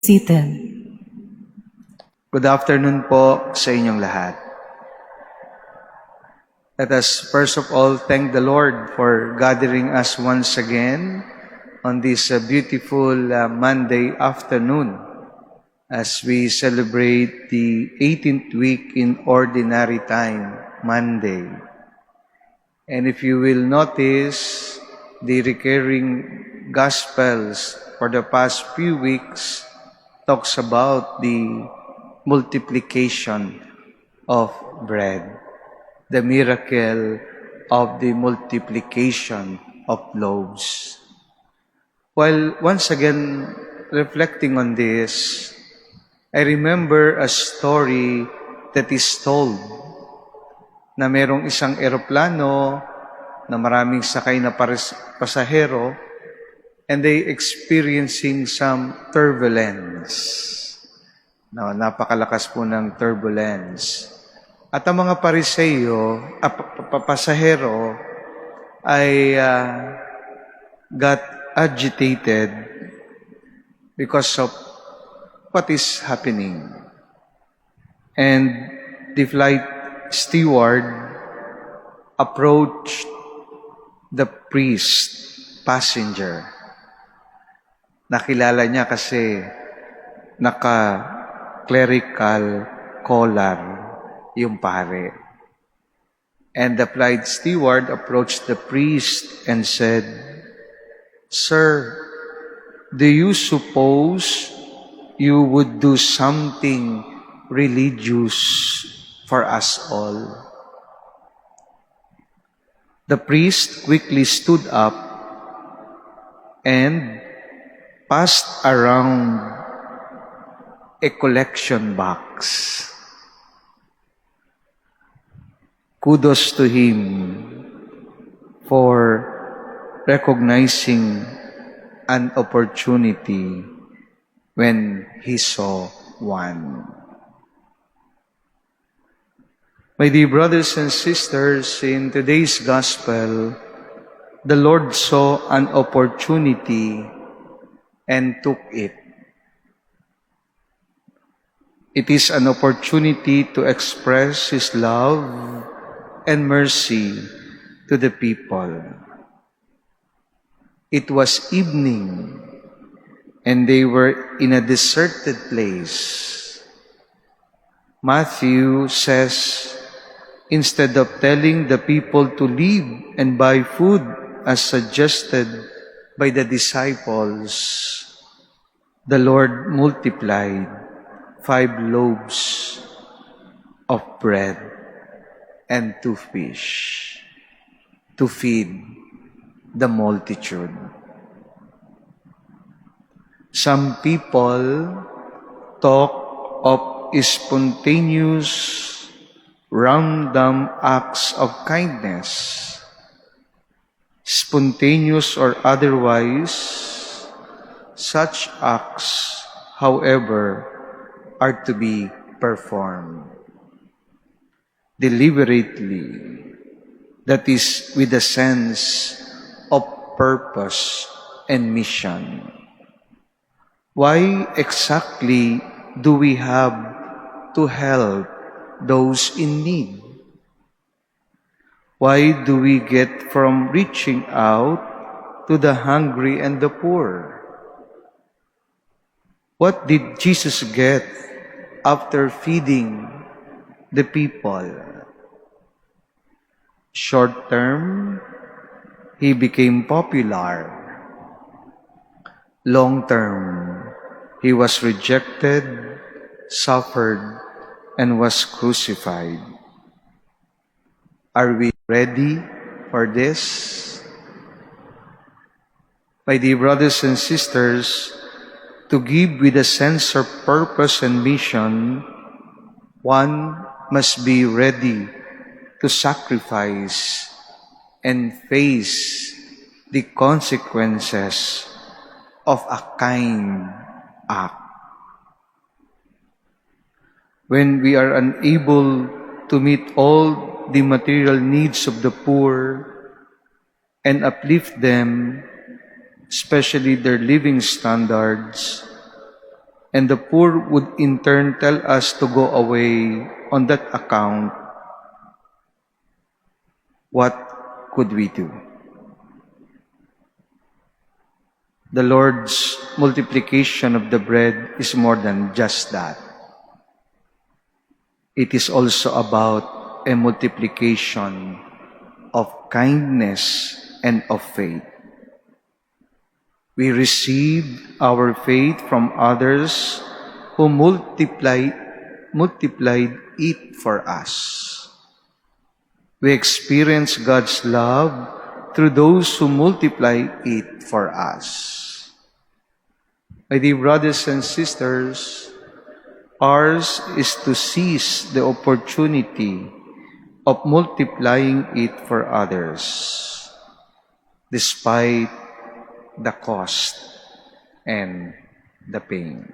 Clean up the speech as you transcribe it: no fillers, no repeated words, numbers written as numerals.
Seated. Good afternoon po sa inyong lahat. Let us first of all thank the Lord for gathering us once again on this beautiful Monday afternoon as we celebrate the 18th week in Ordinary Time, Monday. And if you will notice, the recurring Gospels for the past few weeks talks about the multiplication of bread, the miracle of the multiplication of loaves. While once again reflecting on this, I remember a story that is told na merong isang eroplano na maraming sakay na pasahero and they experiencing some turbulence. Napakalakas po ng turbulence. At ang mga pasahero ay got agitated because of what is happening. And the flight steward approached the passenger. Nakilala niya kasi naka-clerical collar yung pare. And the flight steward approached the priest and said, "Sir, do you suppose you would do something religious for us all?" The priest quickly stood up and passed around a collection box. Kudos to him for recognizing an opportunity when he saw one. My dear brothers and sisters, in today's gospel, the Lord saw an opportunity and took it. It is an opportunity to express His love and mercy to the people. It was evening, and they were in a deserted place. Matthew says, instead of telling the people to leave and buy food as suggested by the disciples, the Lord multiplied 5 loaves of bread and 2 fish to feed the multitude. Some people talk of spontaneous, random acts of kindness. Spontaneous or otherwise, such acts, however, are to be performed deliberately, that is, with a sense of purpose and mission. Why exactly do we have to help those in need? Why do we get from reaching out to the hungry and the poor? What did Jesus get after feeding the people? Short term, He became popular. Long term, He was rejected, suffered, and was crucified. Are we ready for this? My dear brothers and sisters, to give with a sense of purpose and mission, one must be ready to sacrifice and face the consequences of a kind act. When we are unable to meet all the material needs of the poor and uplift them, especially their living standards, and the poor would in turn tell us to go away on that account, what could we do? The Lord's multiplication of the bread is more than just that. It is also about a multiplication of kindness and of faith. We receive our faith from others who multiplied it for us. We experience God's love through those who multiply it for us. My dear brothers and sisters, ours is to seize the opportunity of multiplying it for others, despite the cost and the pain.